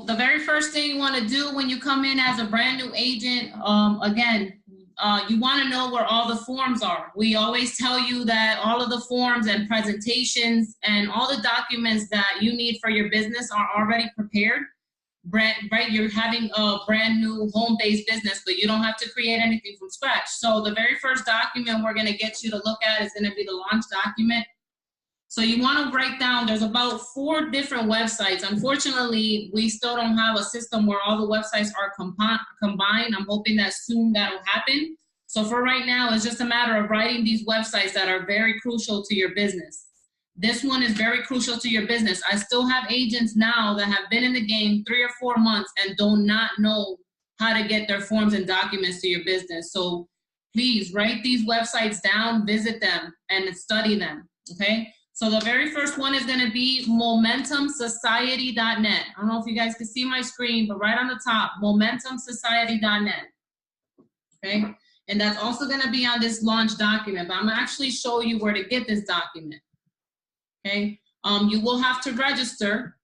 the very first thing you want to do when you come in as a brand new agent, again, you want to know where all the forms are. We always tell you that all of the forms and presentations and all the documents that you need for your business are already prepared. Right, you're having a brand new home-based business, but you don't have to create anything from scratch. So the very first document we're going to get you to look at is going to be the launch document. So you want to write down, there's about 4 different websites. Unfortunately, we still don't have a system where all the websites are combined. I'm hoping that soon that'll happen. So for right now, it's just a matter of writing these websites that are very crucial to your business. This one is very crucial to your business. I still have agents now that have been in the game 3 or 4 months and do not know how to get their forms and documents to your business. So please write these websites down, visit them, and study them, okay? So the very first one is gonna be momentumsociety.net. I don't know if you guys can see my screen, but right on the top, momentumsociety.net, okay? And that's also gonna be on this launch document, but I'm gonna actually show you where to get this document. Okay, you will have to register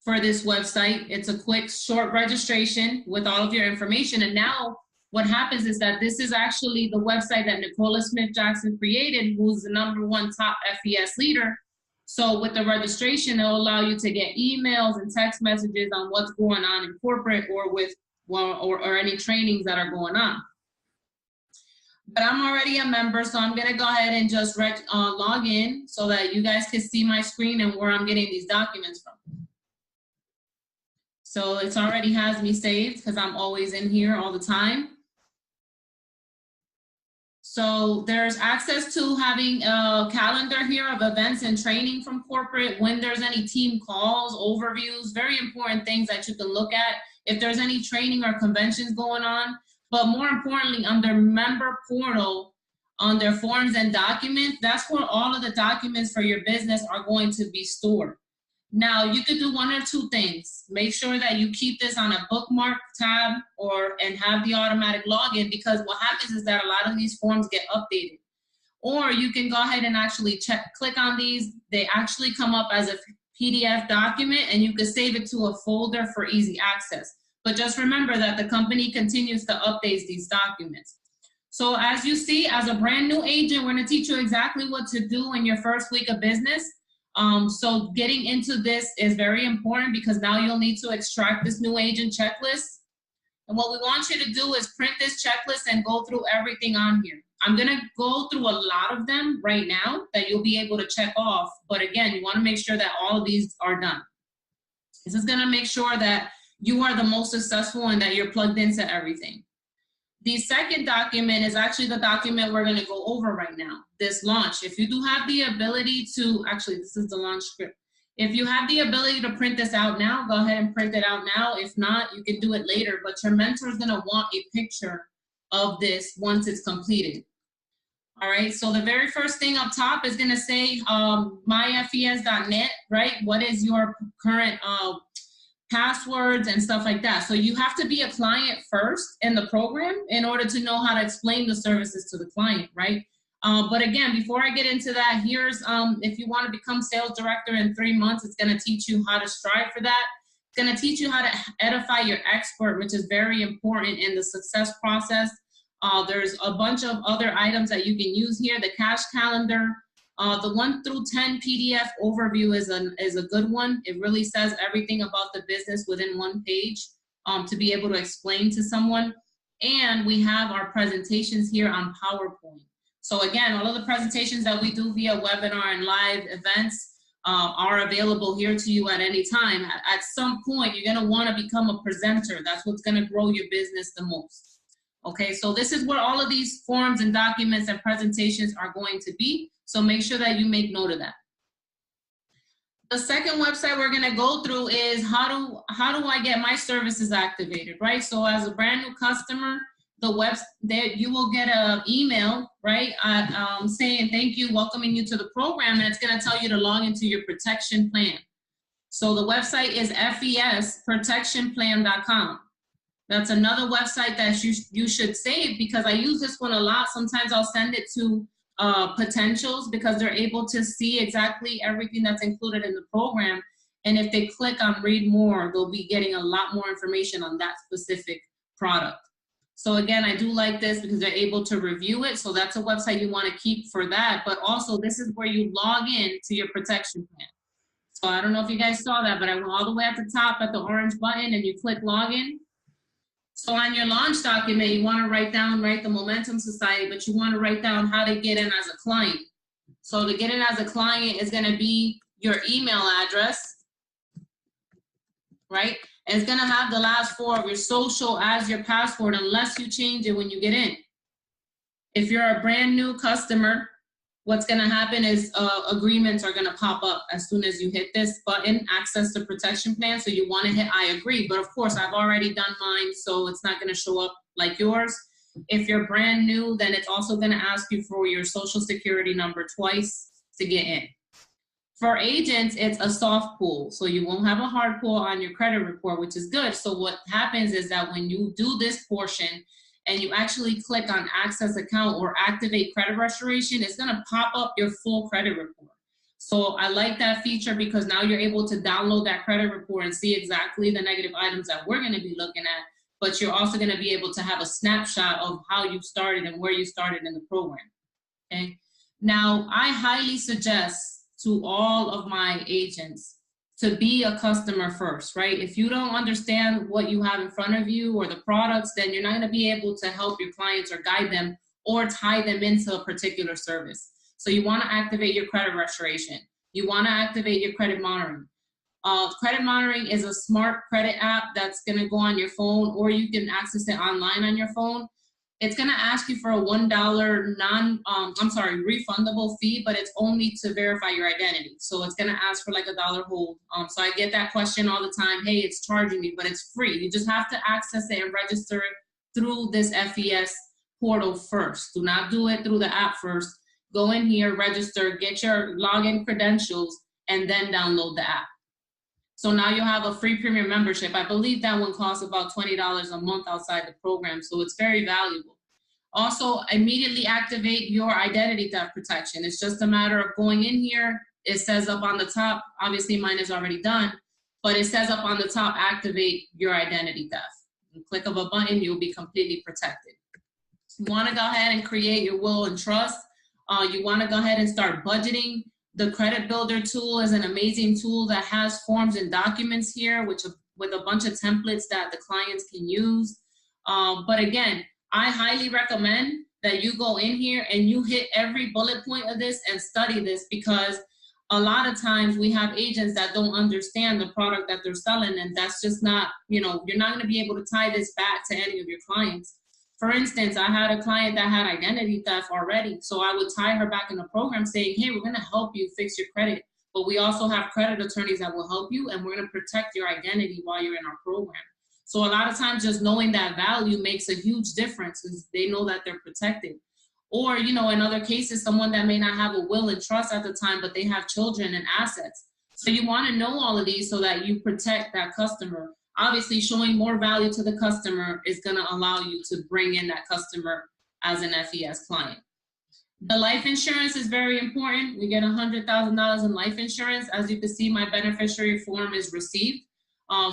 for this website. It's a quick, short registration with all of your information. And now what happens is that this is actually the website that Nicola Smith Jackson created, who's the #1 top FES leader. So with the registration, it'll allow you to get emails and text messages on what's going on in corporate or with, or any trainings that are going on. But I'm already a member, so I'm gonna go ahead and just log in so that you guys can see my screen and where I'm getting these documents from. So it already has me saved because I'm always in here all the time. So there's access to having a calendar here of events and training from corporate, when there's any team calls, overviews, very important things that you can look at. If there's any training or conventions going on. But more importantly, under member portal, on their forms and documents, that's where all of the documents for your business are going to be stored. Now, you could do 1 or 2 things. Make sure that you keep this on a bookmark tab and have the automatic login, because what happens is that a lot of these forms get updated. Or you can go ahead and actually click on these. They actually come up as a PDF document, and you can save it to a folder for easy access. But just remember that the company continues to update these documents. So as you see, as a brand new agent, we're gonna teach you exactly what to do in your first week of business. So getting into this is very important, because now you'll need to extract this new agent checklist. And what we want you to do is print this checklist and go through everything on here. I'm gonna go through a lot of them right now that you'll be able to check off. But again, you wanna make sure that all of these are done. This is gonna make sure that you are the most successful and that you're plugged into everything. The second document is actually the document we're going to go over right now, this launch. If you do have the ability to, actually this is the launch script. If you have the ability to print this out now, go ahead and print it out now. If not, you can do it later, but your mentor is going to want a picture of this once it's completed. All right, so the very first thing up top is going to say myfes.net, right? What is your current passwords and stuff like that. So you have to be a client first in the program in order to know how to explain the services to the client, right? But again, before I get into that, here's, if you want to become sales director in 3 months, it's going to teach you how to strive for that. It's going to teach you how to edify your expert, which is very important in the success process. There's a bunch of other items that you can use here. The cash calendar, the 1 through 10 PDF overview is a good one. It really says everything about the business within 1 page to be able to explain to someone. And we have our presentations here on PowerPoint. So again, all of the presentations that we do via webinar and live events are available here to you at any time. At some point, you're gonna wanna become a presenter. That's what's gonna grow your business the most. Okay, so this is where all of these forms and documents and presentations are going to be. So make sure that you make note of that. The second website we're gonna go through is how do I get my services activated, right? So as a brand new customer, you will get an email, right, saying thank you, welcoming you to the program, and it's gonna tell you to log into your protection plan. So the website is FvsProtectionPlan.com. That's another website that you should save, because I use this one a lot. Sometimes I'll send it to potentials because they're able to see exactly everything that's included in the program. And if they click on read more, they'll be getting a lot more information on that specific product. So again, I do like this because they're able to review it. So that's a website you want to keep for that. But also this is where you log in to your protection plan. So I don't know if you guys saw that, but I went all the way at the top at the orange button and you click login. So on your launch document, you want to write down, right, the Momentum Society, but you want to write down how to get in as a client. So to get in as a client is going to be your email address, right? And it's going to have the last 4 of your social as your password unless you change it when you get in. If you're a brand new customer, what's going to happen is agreements are going to pop up as soon as you hit this button, access the protection plan. So you want to hit I agree. But of course, I've already done mine, so it's not going to show up like yours. If you're brand new, then it's also going to ask you for your social security number twice to get in. For agents, it's a soft pull. So you won't have a hard pull on your credit report, which is good. So what happens is that when you do this portion, and you actually click on access account or activate credit restoration, it's gonna pop up your full credit report. So I like that feature because now you're able to download that credit report and see exactly the negative items that we're gonna be looking at, but you're also gonna be able to have a snapshot of how you started and where you started in the program, okay? Now, I highly suggest to all of my agents to be a customer first, right? If you don't understand what you have in front of you or the products, then you're not gonna be able to help your clients or guide them or tie them into a particular service. So you wanna activate your credit restoration. You wanna activate your credit monitoring. Credit monitoring is a smart credit app that's gonna go on your phone, or you can access it online on your phone. It's gonna ask you for a $1 refundable fee, but it's only to verify your identity. So it's gonna ask for like $1 hold. So I get that question all the time. Hey, it's charging me, but it's free. You just have to access it and register it through this FES portal first. Do not do it through the app first. Go in here, register, get your login credentials, and then download the app. So now you'll have a free premium membership. I believe that one costs about $20 a month outside the program, so it's very valuable. Also, immediately activate your identity theft protection. It's just a matter of going in here. It says up on the top, obviously mine is already done, but it says up on the top, activate your identity theft. You click of a button, you'll be completely protected. You wanna go ahead and create your will and trust. You wanna go ahead and start budgeting. The Credit Builder tool is an amazing tool that has forms and documents here, with a bunch of templates that the clients can use. But again, I highly recommend that you go in here and you hit every bullet point of this and study this, because a lot of times we have agents that don't understand the product that they're selling, and that's just not, you're not going to be able to tie this back to any of your clients. For instance, I had a client that had identity theft already, so I would tie her back in the program saying, hey, we're going to help you fix your credit, but we also have credit attorneys that will help you, and we're going to protect your identity while you're in our program. So a lot of times just knowing that value makes a huge difference, because they know that they're protected. Or, in other cases, someone that may not have a will and trust at the time, but they have children and assets. So you want to know all of these so that you protect that customer. Obviously, showing more value to the customer is going to allow you to bring in that customer as an FES client. The life insurance is very important. We get $100,000 in life insurance. As you can see, my beneficiary form is received.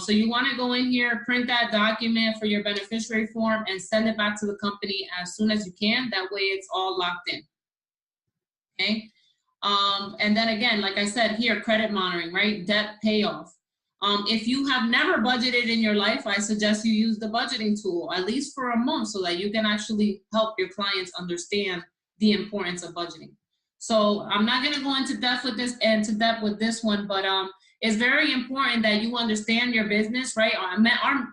So you want to go in here, print that document for your beneficiary form, and send it back to the company as soon as you can. That way it's all locked in. Okay. And then again, like I said here, credit monitoring, right? Debt payoff. If you have never budgeted in your life, I suggest you use the budgeting tool, at least for a month, so that you can actually help your clients understand the importance of budgeting. So I'm not going to go into depth with this one, but it's very important that you understand your business, right?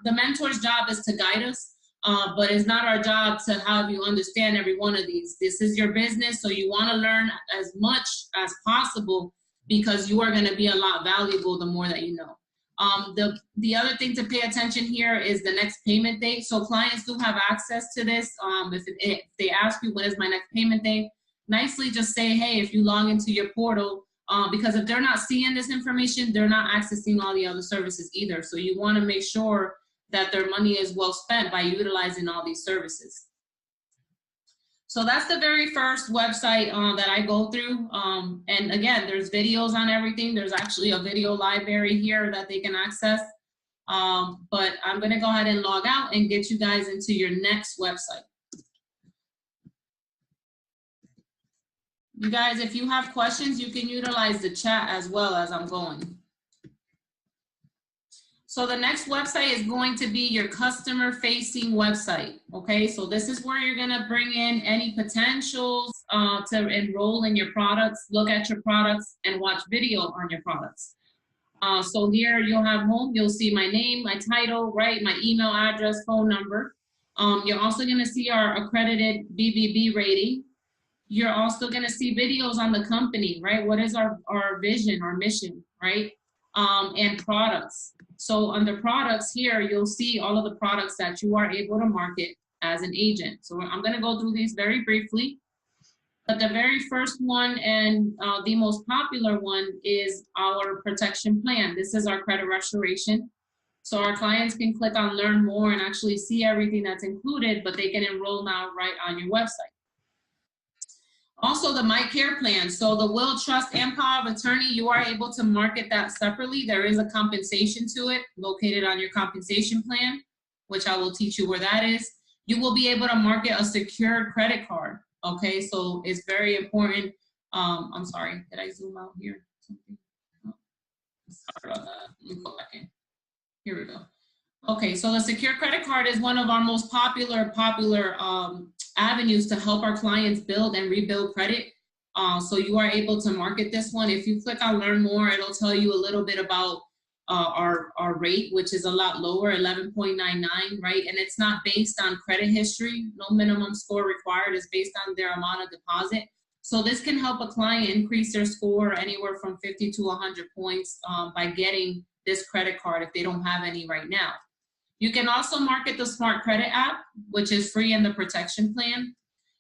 The mentor's job is to guide us, but it's not our job to have you understand every one of these. This is your business, so you want to learn as much as possible, because you are going to be a lot valuable the more that you know. The other thing to pay attention here is the next payment date. So clients do have access to this. If they ask you, when is my next payment date? Nicely just say, hey, if you log into your portal, because if they're not seeing this information, they're not accessing all the other services either. So you want to make sure that their money is well spent by utilizing all these services. So that's the very first website that I go through. And again, there's videos on everything. There's actually a video library here that they can access. But I'm going to go ahead and log out and get you guys into your next website. You guys, if you have questions, you can utilize the chat as well as I'm going. So the next website is going to be your customer facing website. Okay, so this is where you're gonna bring in any potentials to enroll in your products, look at your products, and watch video on your products. So here you'll have home, you'll see my name, my title, right, my email address, phone number. You're also gonna see our accredited BBB rating. You're also gonna see videos on the company, right? What is our vision, our mission, right? And products. So under products here, you'll see all of the products that you are able to market as an agent. So I'm going to go through these very briefly. But the very first one and the most popular one is our protection plan. This is our credit restoration. So our clients can click on learn more and actually see everything that's included, but they can enroll now right on your website. Also the My Care plan. So the will, trust, and power of attorney, you are able to market that separately. There is a compensation to it located on your compensation plan, which I will teach you where that is. You will be able to market a secure credit card. Okay, so it's very important. I'm sorry, did I zoom out here? Oh, sorry about that. Let me go back in. Here we go. Okay, so the secure credit card is one of our most popular avenues to help our clients build and rebuild credit. So you are able to market this one. If you click on learn more, it'll tell you a little bit about our rate, which is a lot lower, 11.99, right? And it's not based on credit history. No minimum score required. It's based on their amount of deposit. So this can help a client increase their score anywhere from 50 to 100 points by getting this credit card if they don't have any right now. You can also market the Smart Credit app, which is free in the protection plan.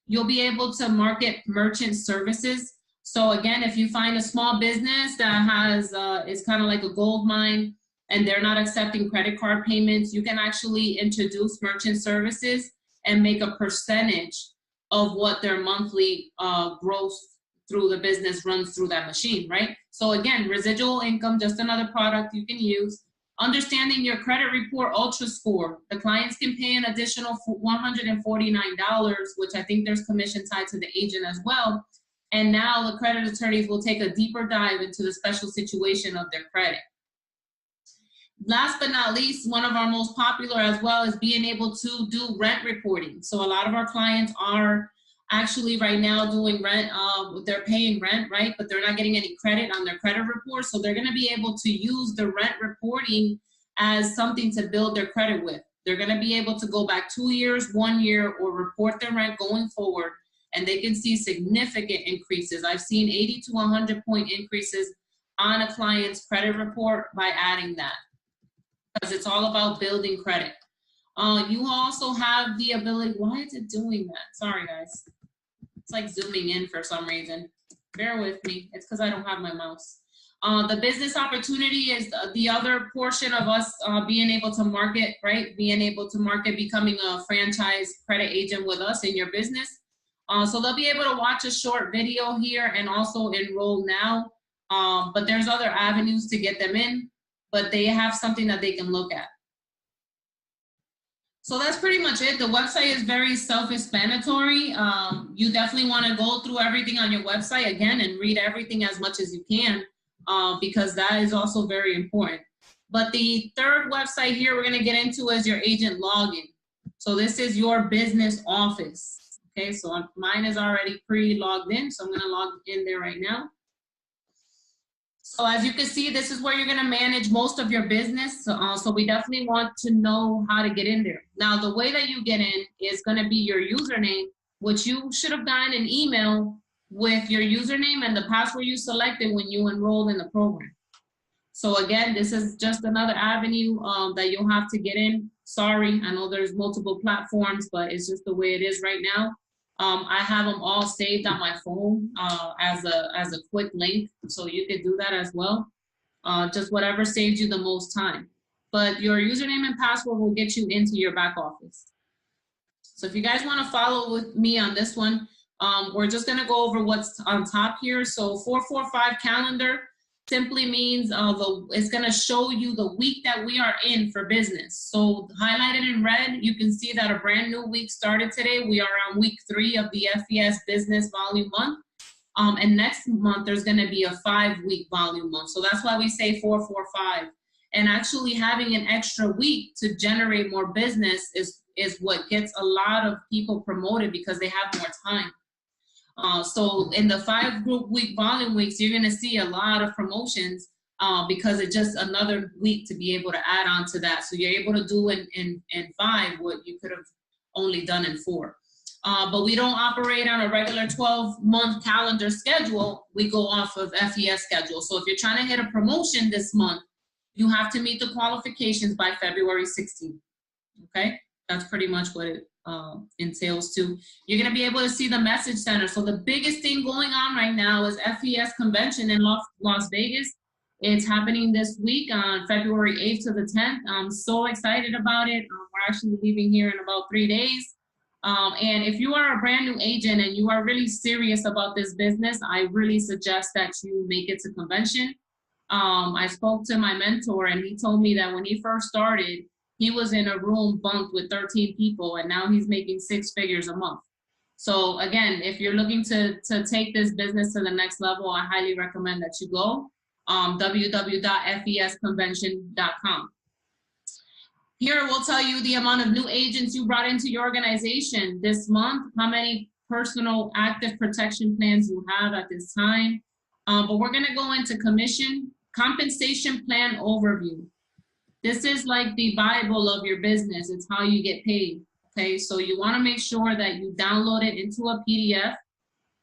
You'll be able to market merchant services. So again, if you find a small business that has, is kind of like a gold mine and they're not accepting credit card payments, you can actually introduce merchant services and make a percentage of what their monthly growth through the business runs through that machine, right? So again, residual income, just another product you can use. Understanding your credit report ultra score. The clients can pay an additional $149, which I think there's commission tied to the agent as well. And now the credit attorneys will take a deeper dive into the special situation of their credit. Last but not least, one of our most popular as well is being able to do rent reporting. So a lot of our clients are actually right now doing rent, they're paying rent, right? But they're not getting any credit on their credit report. So they're gonna be able to use the rent reporting as something to build their credit with. They're gonna be able to go back 2 years, 1 year, or report their rent going forward, and they can see significant increases. I've seen 80 to 100 point increases on a client's credit report by adding that, because it's all about building credit. You also have the ability, why is it doing that? Sorry guys. It's like zooming in for some reason. Bear with me. It's because I don't have my mouse. The business opportunity is the other portion of us being able to market, right? Being able to market, becoming a franchise credit agent with us in your business. So they'll be able to watch a short video here and also enroll now. But there's other avenues to get them in, but they have something that they can look at. So that's pretty much it. The website is very self-explanatory. You definitely want to go through everything on your website again and read everything as much as you can, because that is also very important. But the third website here we're going to get into is your agent login. So this is your business office. Okay, so mine is already pre-logged in, so I'm going to log in there right now. So as you can see, this is where you're going to manage most of your business. So we definitely want to know how to get in there. Now, the way that you get in is going to be your username, which you should have gotten an email with your username and the password you selected when you enrolled in the program. So again, this is just another avenue that you'll have to get in. Sorry, I know there's multiple platforms, but it's just the way it is right now. I have them all saved on my phone as a quick link, so you could do that as well. Just whatever saves you the most time. But your username and password will get you into your back office. So if you guys want to follow with me on this one, we're just going to go over what's on top here. So 445 calendar simply means it's going to show you the week that we are in for business. So highlighted in red, you can see that a brand new week started today. We are on week 3 of the Fes Business Volume Month. And next month, there's going to be a 5-week volume month. So that's why we say 445. And actually having an extra week to generate more business is what gets a lot of people promoted because they have more time. So in the 5-group week volume weeks, you're going to see a lot of promotions because it's just another week to be able to add on to that. So you're able to do in 5 what you could have only done in 4. But we don't operate on a regular 12-month calendar schedule. We go off of FES schedule. So if you're trying to hit a promotion this month, you have to meet the qualifications by February 16th. Okay, that's pretty much what it entails too. You're going to be able to see the message center. So the biggest thing going on right now is Fes Convention in Las Vegas. It's happening this week on February 8th to the 10th. I'm so excited about it. We're actually leaving here in about 3 days. And if you are a brand new agent and you are really serious about this business, I really suggest that you make it to convention. I spoke to my mentor and he told me that when he first started, he was in a room bunked with 13 people and now he's making 6 figures a month. So again, if you're looking to take this business to the next level, I highly recommend that you go www.fesconvention.com. Here we'll tell you the amount of new agents you brought into your organization this month, how many personal active protection plans you have at this time. But we're gonna go into compensation plan overview. This is like the Bible of your business. It's how you get paid, okay? So you wanna make sure that you download it into a PDF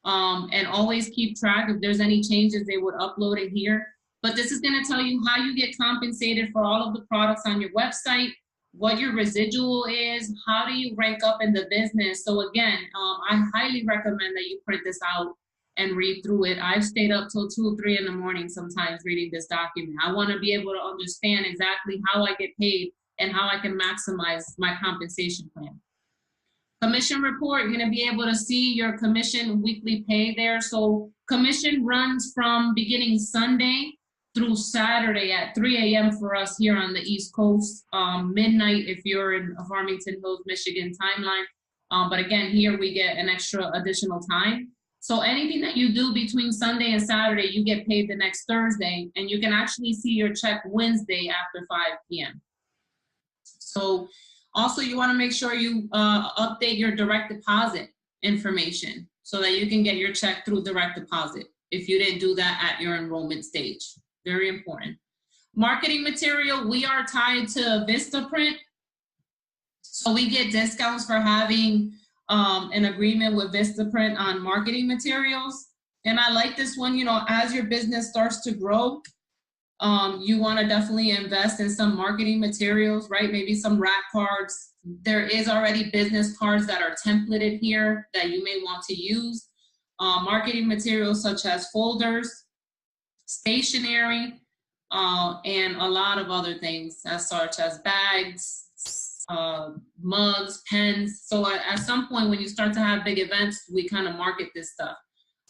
and always keep track. If there's any changes, they would upload it here. But this is gonna tell you how you get compensated for all of the products on your website, what your residual is, how do you rank up in the business. So again, I highly recommend that you print this out and read through it. I've stayed up till 2 or 3 in the morning sometimes reading this document. I want to be able to understand exactly how I get paid and how I can maximize my compensation plan. Commission report, you're going to be able to see your commission weekly pay there. So commission runs from beginning Sunday through Saturday at 3 a.m. for us here on the East Coast, midnight if you're in Farmington Hills, Michigan timeline. But again, here we get an extra additional time. So anything that you do between Sunday and Saturday, you get paid the next Thursday, and you can actually see your check Wednesday after 5 p.m. So also you want to make sure you update your direct deposit information so that you can get your check through direct deposit if you didn't do that at your enrollment stage. Very important. Marketing material, we are tied to Vistaprint. So we get discounts for having an agreement with Vistaprint on marketing materials. And I like this one, you know, as your business starts to grow, you want to definitely invest in some marketing materials, right? Maybe some rack cards. There is already business cards that are templated here that you may want to use. Marketing materials such as folders, stationery, and a lot of other things such as bags, mugs, pens. So at some point when you start to have big events, we kind of market this stuff.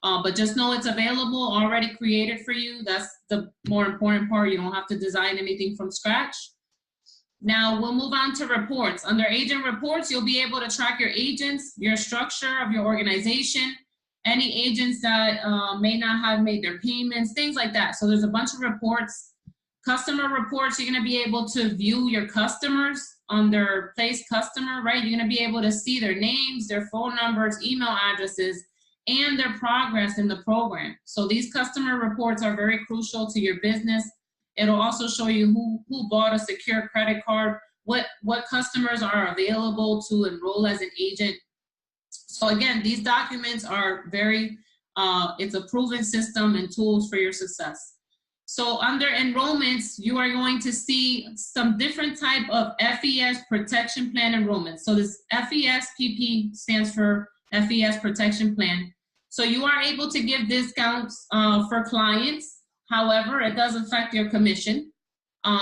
But just know it's available, already created for you. That's the more important part. You don't have to design anything from scratch. Now we'll move on to reports. Under agent reports, you'll be able to track your agents, your structure of your organization, any agents that may not have made their payments, things like that. So there's a bunch of reports. Customer reports, you're gonna be able to view your customers under place customer, right? You're gonna be able to see their names, their phone numbers, email addresses, and their progress in the program. So these customer reports are very crucial to your business. It'll also show you who bought a secure credit card, what customers are available to enroll as an agent. So again, these documents are very, it's a proven system and tools for your success. So under enrollments, you are going to see some different type of Fes Protection Plan enrollments. So this FESPP stands for Fes Protection Plan. So you are able to give discounts for clients. However, it does affect your commission.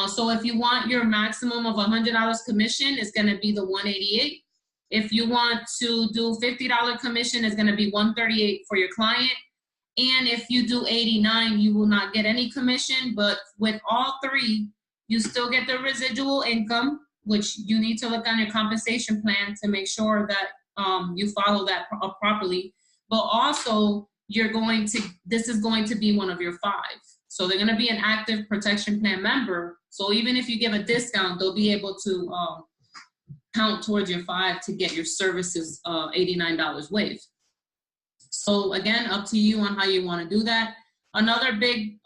So if you want your maximum of $100 commission, it's going to be the $188. If you want to do $50 commission, it's going to be $138 for your client. And if you do 89, you will not get any commission. But with all three, you still get the residual income, which you need to look on your compensation plan to make sure that you follow that properly. But also, this is going to be one of your 5. So they're going to be an active protection plan member. So even if you give a discount, they'll be able to count towards your 5 to get your services $89 waived. So again, up to you on how you want to do that. Another big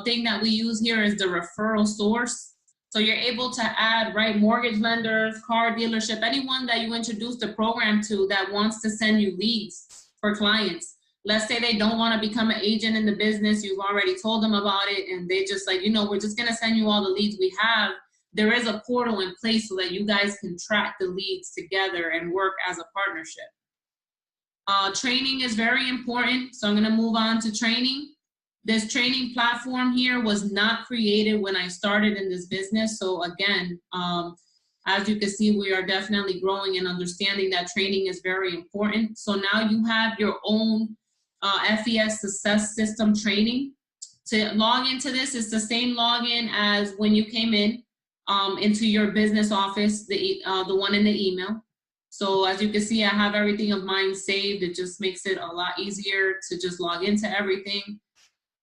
thing that we use here is the referral source. So you're able to add, right, mortgage lenders, car dealership, anyone that you introduce the program to that wants to send you leads for clients. Let's say they don't want to become an agent in the business. You've already told them about it, and they just like, we're just going to send you all the leads we have. There is a portal in place so that you guys can track the leads together and work as a partnership. Training is very important, so I'm going to move on to training. This training platform here was not created when I started in this business. So again, as you can see, we are definitely growing and understanding that training is very important. So now you have your own FES success system training. To log into this, it's the same login as when you came in into your business office, the one in the email. So as you can see, I have everything of mine saved. It just makes it a lot easier to just log into everything.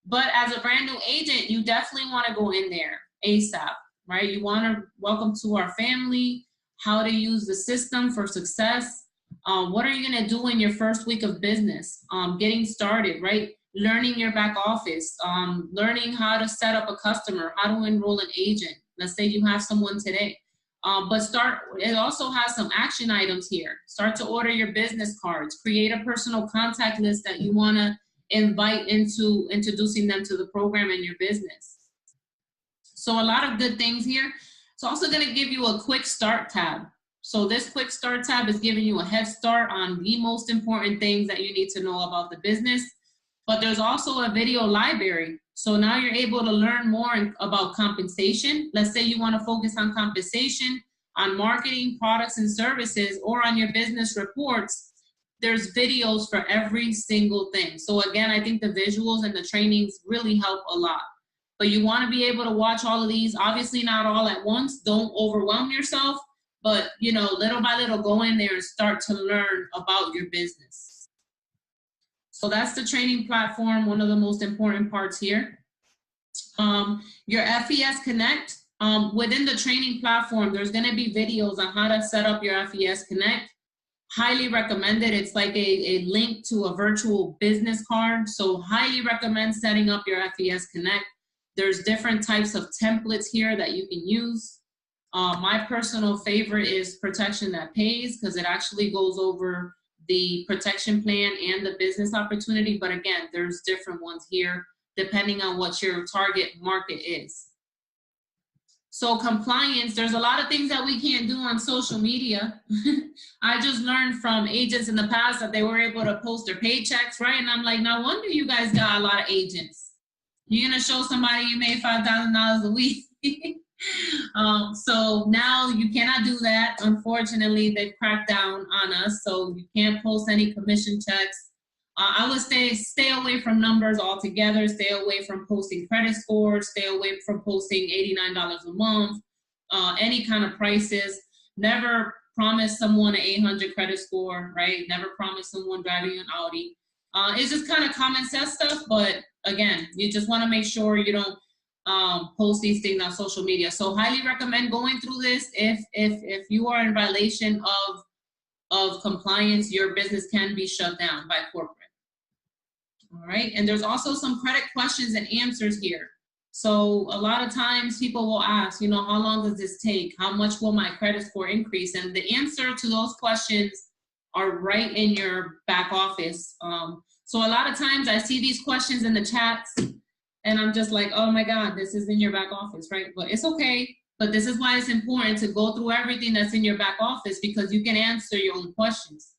But as a brand new agent, you definitely want to go in there ASAP, right? You want to welcome to our family, how to use the system for success. What are you going to do in your first week of business? Getting started, right? Learning your back office, learning how to set up a customer, how to enroll an agent. Let's say you have someone today. It also has some action items here. Start to order your business cards, create a personal contact list that you want to invite into introducing them to the program and your business. So a lot of good things here. It's also going to give you a quick start tab. So this quick start tab is giving you a head start on the most important things that you need to know about the business. But there's also a video library. So now you're able to learn more about compensation. Let's say you want to focus on compensation, on marketing, products and services, or on your business reports. There's videos for every single thing. So again, I think the visuals and the trainings really help a lot. But you want to be able to watch all of these, obviously not all at once. Don't overwhelm yourself, but little by little, go in there and start to learn about your business. So that's the training platform, one of the most important parts here. Your FES Connect, within the training platform, there's going to be videos on how to set up your FES Connect. Highly recommended. It's like a link to a virtual business card. So highly recommend setting up your FES Connect. There's different types of templates here that you can use. My personal favorite is Protection That Pays, because it actually goes over the protection plan and the business opportunity. But again, there's different ones here depending on what your target market is. So compliance, there's a lot of things that we can't do on social media. I just learned from agents in the past that they were able to post their paychecks, right? And I'm like, no wonder you guys got a lot of agents. You're gonna show somebody you made $5,000 a week. So now you cannot do that. Unfortunately, they've cracked down on us, so you can't post any commission checks. I would stay away from numbers altogether. Stay away from posting credit scores. Stay away from posting $89 a month. Any kind of prices. Never promise someone an 800 credit score, right? Never promise someone driving an Audi. It's just kind of common sense stuff, but again, you just want to make sure you don't post these things on social media. So highly recommend going through this. If you are in violation of compliance, your business can be shut down by corporate. All right, and there's also some credit questions and answers here. So a lot of times people will ask, how long does this take? How much will my credit score increase? And the answer to those questions are right in your back office. So a lot of times I see these questions in the chats and I'm just like, oh my God, this is in your back office, right? But it's okay. But this is why it's important to go through everything that's in your back office, because you can answer your own questions.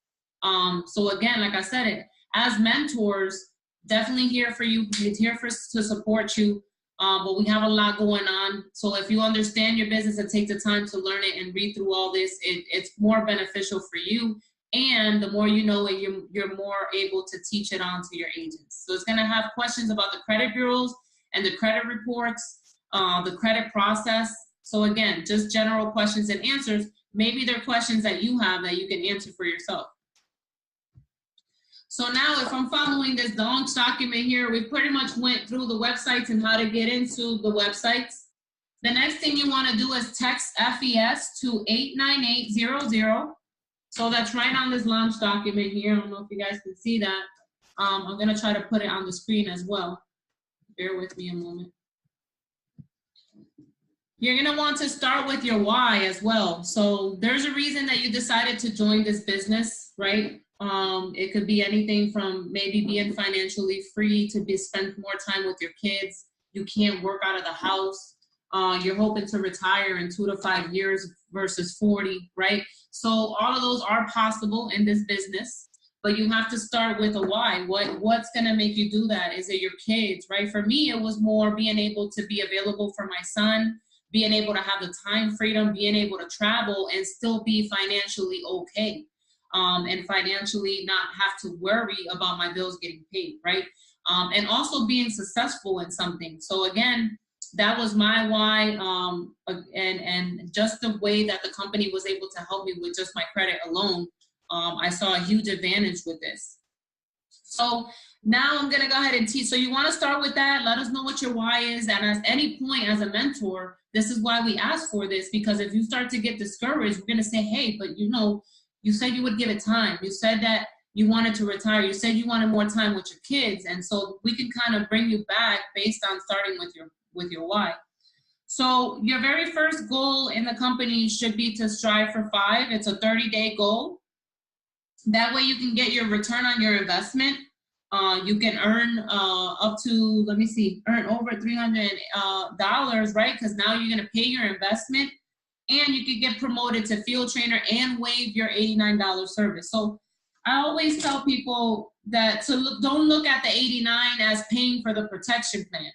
So again, like I said, as mentors, definitely here for you. It's here to support you. but we have a lot going on. So if you understand your business and take the time to learn it and read through all this, it's more beneficial for you. And the more you know it, you're more able to teach it on to your agents. So it's going to have questions about the credit bureaus and the credit reports, the credit process. So again, just general questions and answers. Maybe they're questions that you have that you can answer for yourself. So now if I'm following this launch document here, we pretty much went through the websites and how to get into the websites. The next thing you want to do is text FES to 89800. So that's right on this launch document here. I don't know if you guys can see that. I'm going to try to put it on the screen as well. Bear with me a moment. You're going to want to start with your why as well. So there's a reason that you decided to join this business, right? It could be anything from maybe being financially free to spend more time with your kids. You can't work out of the house. You're hoping to retire in 2 to 5 years versus 40, right? So all of those are possible in this business, but you have to start with a why. What's going to make you do that? Is it your kids, right? For me, it was more being able to be available for my son, being able to have the time freedom, being able to travel and still be financially okay. And financially not have to worry about my bills getting paid, right? And also being successful in something. So again, that was my why, and just the way that the company was able to help me with just my credit alone, I saw a huge advantage with this. So now I'm gonna go ahead and teach. So you wanna start with that, let us know what your why is, and at any point as a mentor, this is why we ask for this, because if you start to get discouraged, we're gonna say, hey, but you know, you said you would give it time. You said that you wanted to retire. You said you wanted more time with your kids. And so we can kind of bring you back based on starting with your why. So your very first goal in the company should be to strive for 5. It's a 30-day goal. That way you can get your return on your investment. You can earn up to, earn over $300, right? Because now you're going to pay your investment. And you could get promoted to field trainer and waive your $89 service. So I always tell people that don't look at the $89 as paying for the protection plan.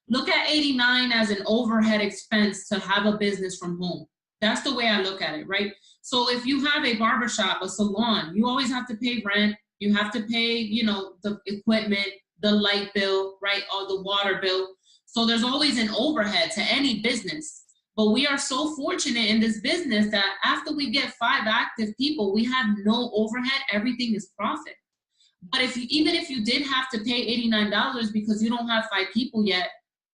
Look at $89 as an overhead expense to have a business from home. That's the way I look at it, right? So if you have a barbershop, a salon, you always have to pay rent. You have to pay, you know, the equipment, the light bill, right, or the water bill. So there's always an overhead to any business. But we are so fortunate in this business that after we get 5 active people, we have no overhead. Everything is profit. But even if you did have to pay $89 because you don't have 5 people yet,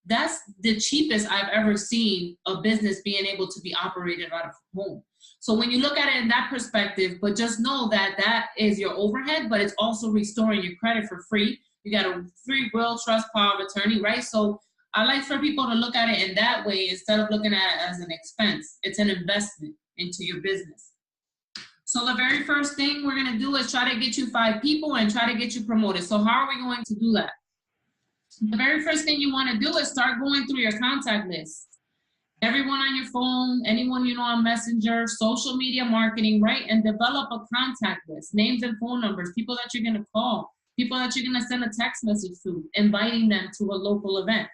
that's the cheapest I've ever seen a business being able to be operated out of home. So when you look at it in that perspective, but just know that that is your overhead, but it's also restoring your credit for free. You got a free will, trust, power of attorney, right? So I like for people to look at it in that way instead of looking at it as an expense. It's an investment into your business. So the very first thing we're going to do is try to get you 5 people and try to get you promoted. So how are we going to do that? The very first thing you want to do is start going through your contact list. Everyone on your phone, anyone you know on Messenger, social media marketing, right? And develop a contact list, names and phone numbers, people that you're going to call, people that you're going to send a text message to, inviting them to a local event.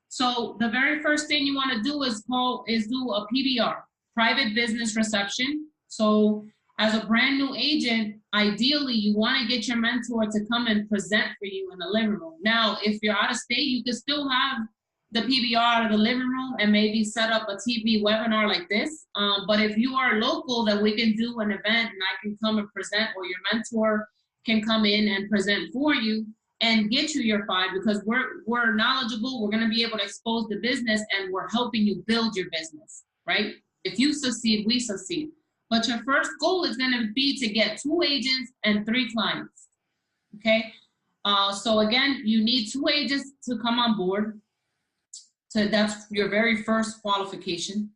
So the very first thing you want to do is do a PBR, private business reception. So as a brand new agent, ideally you want to get your mentor to come and present for you in the living room. Now, if you're out of state, you can still have the PBR out of the living room and maybe set up a TV webinar like this. But if you are local, then we can do an event and I can come and present, or your mentor can come in and present for you and get you your 5, because we're knowledgeable. We're going to be able to expose the business and we're helping you build your business, right? If you succeed, we succeed. But your first goal is going to be to get 2 agents and 3 clients, okay? So again, you need 2 agents to come on board. So that's your very first qualification.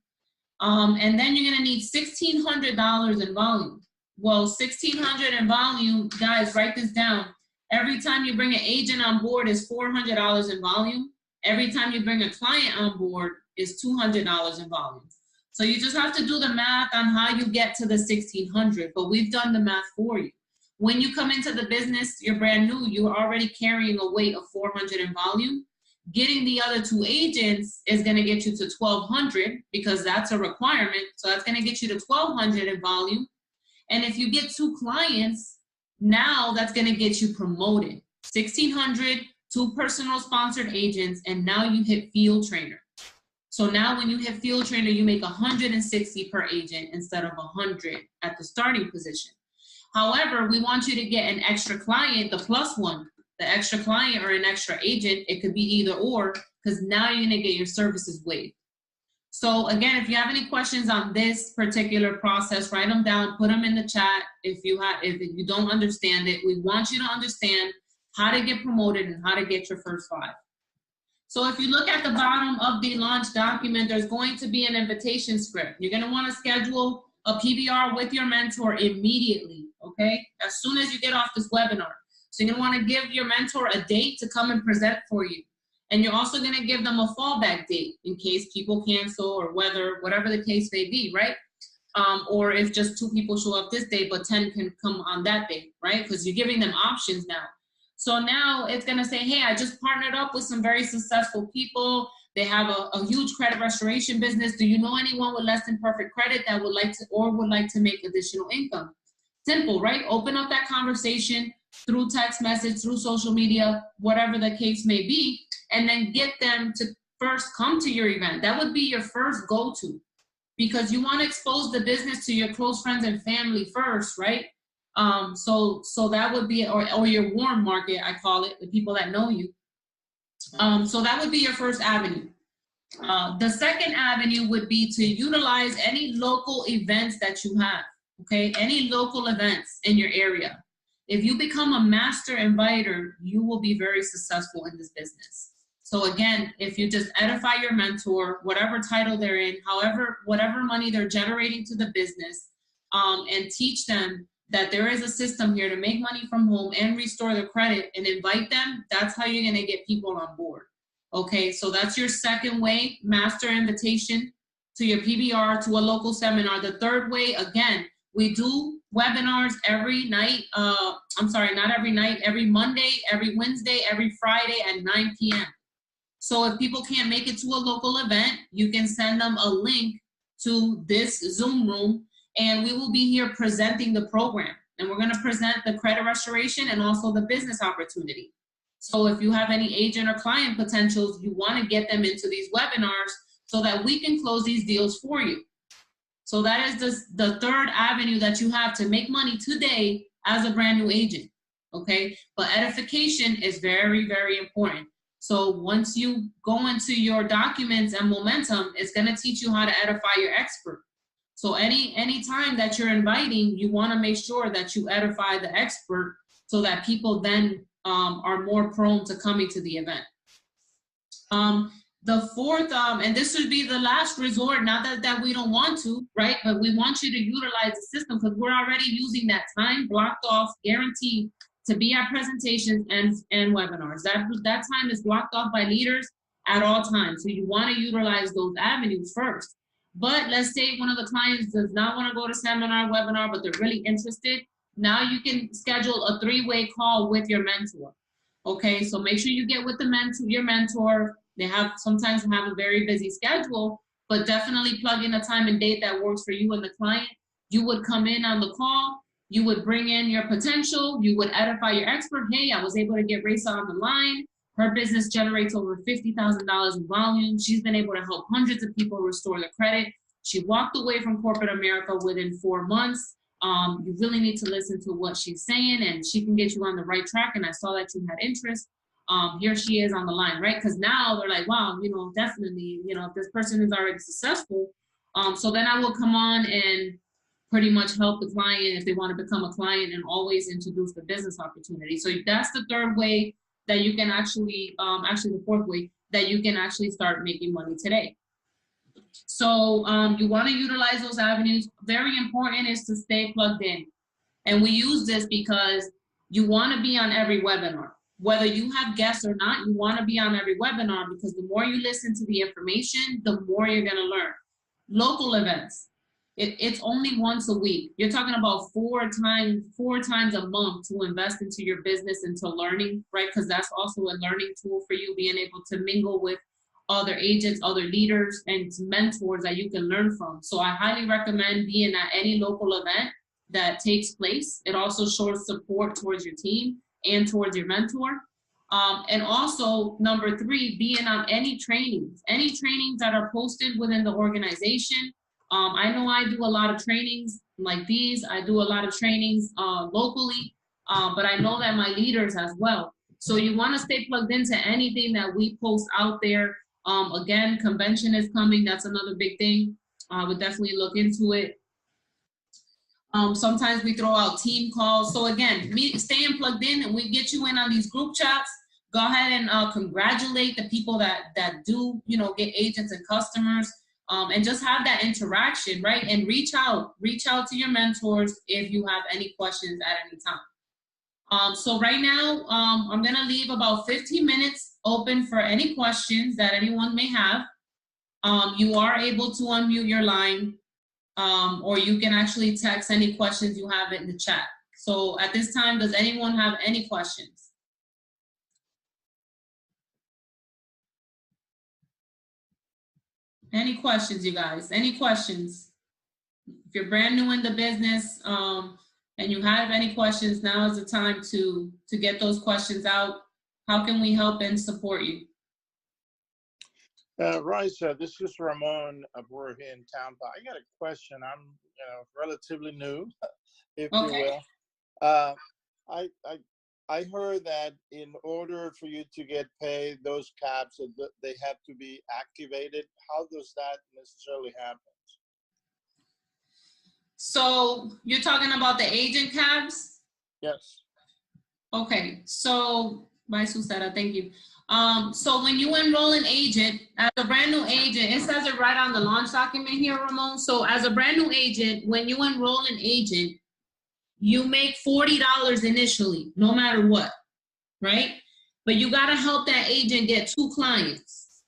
And then you're going to need $1,600 in volume. Well, $1,600 in volume, guys, write this down. Every time you bring an agent on board is $400 in volume. Every time you bring a client on board is $200 in volume. So you just have to do the math on how you get to the 1,600, but we've done the math for you. When you come into the business, you're brand new, you're already carrying a weight of 400 in volume. Getting the other 2 agents is going to get you to 1,200 because that's a requirement. So that's going to get you to 1,200 in volume. And if you get 2 clients, now that's going to get you promoted. 1,600, 2 personal sponsored agents, and now you hit field trainer. So now when you hit field trainer, you make 160 per agent instead of 100 at the starting position. However, we want you to get an extra client, the +1, the extra client or an extra agent. It could be either or, because now you're gonna get your services waived. So again, if you have any questions on this particular process, write them down, put them in the chat. If you don't understand it, we want you to understand how to get promoted and how to get your first 5. So if you look at the bottom of the launch document, there's going to be an invitation script. You're going to want to schedule a PBR with your mentor immediately, okay? As soon as you get off this webinar. So you're going to want to give your mentor a date to come and present for you. And you're also going to give them a fallback date in case people cancel or whatever the case may be, right? Or if just 2 people show up this day, but 10 can come on that day, right? Because you're giving them options now. So now it's going to say, hey, I just partnered up with some very successful people. They have a huge credit restoration business. Do you know anyone with less than perfect credit that would like to make additional income? Simple, right? Open up that conversation through text message, through social media, whatever the case may be, and then get them to first come to your event. That would be your first go-to, because you want to expose the business to your close friends and family first, right? So that would be, or your warm market, I call it, the people that know you. So that would be your first avenue. The second avenue would be to utilize any local events that you have, okay? Any local events in your area. If you become a master inviter, you will be very successful in this business. So again, if you just edify your mentor, whatever title they're in, whatever money they're generating to the business, and teach them that there is a system here to make money from home and restore their credit and invite them, that's how you're gonna get people on board. Okay, so that's your second way, master invitation to your PBR, to a local seminar. The third way, again, we do webinars every night, not every night, every Monday, every Wednesday, every Friday at 9 p.m. So if people can't make it to a local event, you can send them a link to this Zoom room, and we will be here presenting the program. And we're going to present the credit restoration and also the business opportunity. So if you have any agent or client potentials, you want to get them into these webinars so that we can close these deals for you. So that is the third avenue that you have to make money today as a brand new agent, okay? But edification is very, very important. So once you go into your documents and momentum, it's going to teach you how to edify your expert. So any time that you're inviting, you want to make sure that you edify the expert so that people then are more prone to coming to the event. The fourth, and this would be the last resort, not that we don't want to, right? But we want you to utilize the system because we're already using that time blocked off, guaranteed to be at presentations and webinars. That time is blocked off by leaders at all times. So you want to utilize those avenues first. But let's say one of the clients does not want to go to seminar, webinar, but they're really interested. Now you can schedule a 3-way call with your mentor. Okay, so make sure you get with your mentor. They sometimes have a very busy schedule, but definitely plug in a time and date that works for you and the client. You would come in on the call. You would bring in your potential. You would edify your expert. Hey, I was able to get Raysa on the line. Her business generates over $50,000 in volume. She's been able to help hundreds of people restore their credit. She walked away from corporate America within 4 months. You really need to listen to what she's saying, and she can get you on the right track. And I saw that you had interest. Here she is on the line, right? Because now they're like, wow, definitely, if this person is already successful. So then I will come on and pretty much help the client if they want to become a client, and always introduce the business opportunity. So that's the third way that you can actually the fourth way that you can actually start making money today. So you want to utilize those avenues. Very important is to stay plugged in. And we use this because you want to be on every webinar. Whether you have guests or not, you want to be on every webinar, because the more you listen to the information, the more you're going to learn. Local events. it's only once a week. You're talking about four times a month to invest into your business, into learning, right? Because that's also a learning tool for you, being able to mingle with other agents, other leaders, and mentors that you can learn from. So I highly recommend being at any local event that takes place. It also shows support towards your team and towards your mentor. And also, number 3, being on any trainings that are posted within the organization. I know I do a lot of trainings like these. I do a lot of trainings locally, but I know that my leaders as well. So you want to stay plugged into anything that we post out there. Again, convention is coming. That's another big thing. I would definitely look into it. Sometimes we throw out team calls. So again, staying plugged in, and we get you in on these group chats. Go ahead and congratulate the people that do, get agents and customers, and just have that interaction, right? And reach out to your mentors if you have any questions at any time. So right now, I'm gonna leave about 15 minutes open for any questions that anyone may have. You are able to unmute your line, or you can actually text any questions you have in the chat. So at this time, does anyone have any questions? Any questions, you guys? Any questions? If you're brand new in the business, and you have any questions, now is the time to get those questions out. How can we help and support you? Raysa, this is Ramon. We're here in Tampa. I got a question. I'm relatively new, if you will. I heard that in order for you to get paid, those caps, they have to be activated. How does that necessarily happen? So you're talking about the agent cabs? Yes. Okay, so bye, Susana, thank you. So when you enroll an agent, as a brand new agent, it says it right on the launch document here, Ramon. So as a brand new agent, when you enroll an agent, you make $40 initially, no matter what, right? But you gotta help that agent get 2 clients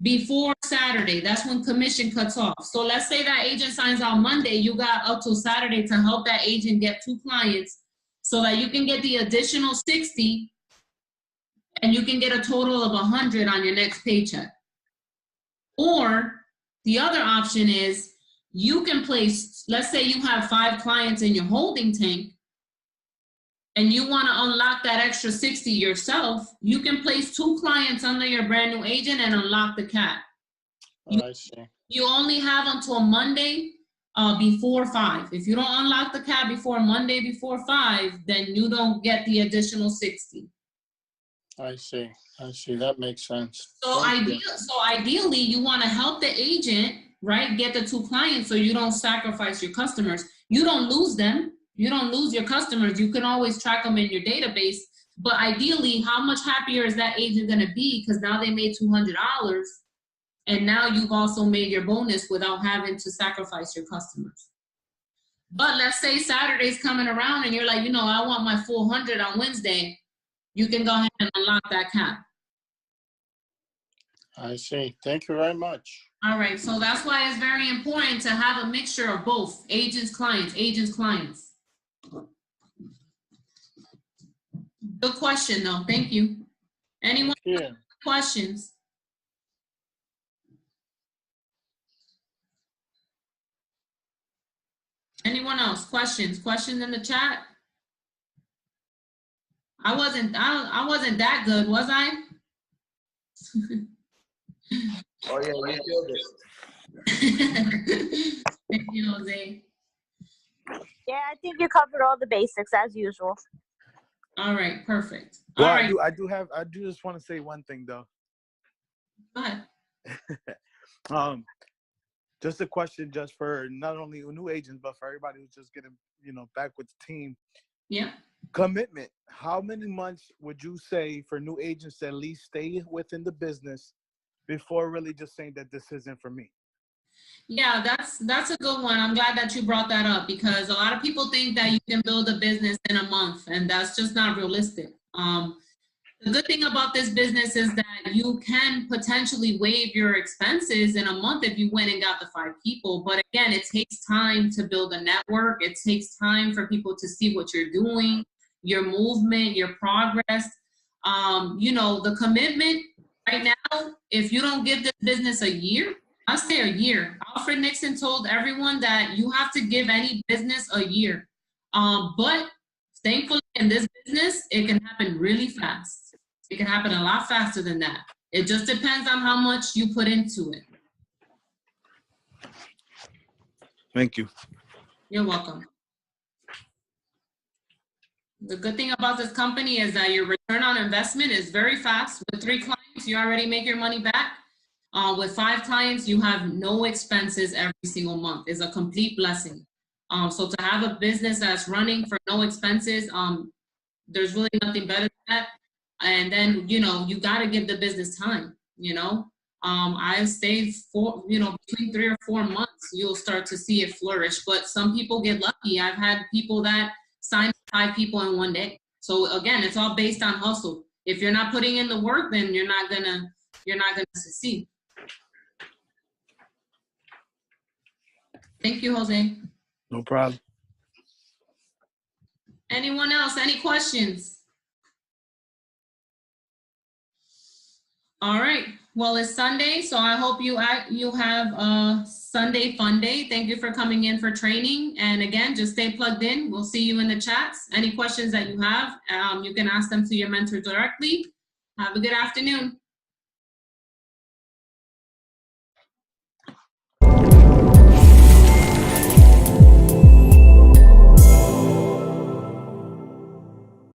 before Saturday. That's when commission cuts off. So let's say that agent signs out Monday, you got up till Saturday to help that agent get 2 clients so that you can get the additional 60 and you can get a total of 100 on your next paycheck. Or the other option is you can place, let's say you have 5 clients in your holding tank and you want to unlock that extra 60 yourself, you can place 2 clients under your brand new agent and unlock the cap. I see. You only have until Monday before 5. If you don't unlock the cap before Monday before 5, then you don't get the additional 60. I see. That makes sense. So ideally, you want to help the agent, right, get the 2 clients so you don't sacrifice your customers. You don't lose them. You don't lose your customers. You can always track them in your database. But ideally, how much happier is that agent going to be? Because now they made $200, and now you've also made your bonus without having to sacrifice your customers. But let's say Saturday's coming around and you're like, I want my full 100 on Wednesday. You can go ahead and unlock that cap. I see. Thank you very much. All right. So that's why it's very important to have a mixture of both agents, clients. Good question, though. Thank you. Anyone have questions? Anyone else? Questions in the chat? I wasn't that good, was I? Oh yeah, you killed it. Thank you, Jose. Yeah, I think you covered all the basics as usual. All right, perfect. Well, all right. I do just want to say one thing though. Go ahead. Just a question just for not only new agents, but for everybody who's just getting, back with the team. Yeah. Commitment. How many months would you say for new agents to at least stay within the business before really just saying that this isn't for me? Yeah, that's a good one. I'm glad that you brought that up because a lot of people think that you can build a business in a month, and that's just not realistic. The good thing about this business is that you can potentially waive your expenses in a month if you went and got the 5 people. But again, it takes time to build a network. It takes time for people to see what you're doing, your movement, your progress. You know, the commitment right now, if you don't give this business a year, I'll say a year. Alfred Nixon told everyone that you have to give any business a year. But thankfully in this business, it can happen really fast. It can happen a lot faster than that. It just depends on how much you put into it. Thank you. You're welcome. The good thing about this company is that your return on investment is very fast. With 3 clients, you already make your money back. With 5 clients, you have no expenses every single month. It's a complete blessing. So to have a business that's running for no expenses, there's really nothing better than that. And then, you know, you got to give the business time, you know. I stayed between 3 or 4 months, you'll start to see it flourish. But some people get lucky. I've had people that sign 5 people in 1 day. So again, it's all based on hustle. If you're not putting in the work, then you're not gonna succeed. Thank you, Jose. No problem. Anyone else? Any questions? All right. Well, it's Sunday, so I hope you have a Sunday fun day. Thank you for coming in for training. And again, just stay plugged in. We'll see you in the chats. Any questions that you have, you can ask them to your mentor directly. Have a good afternoon.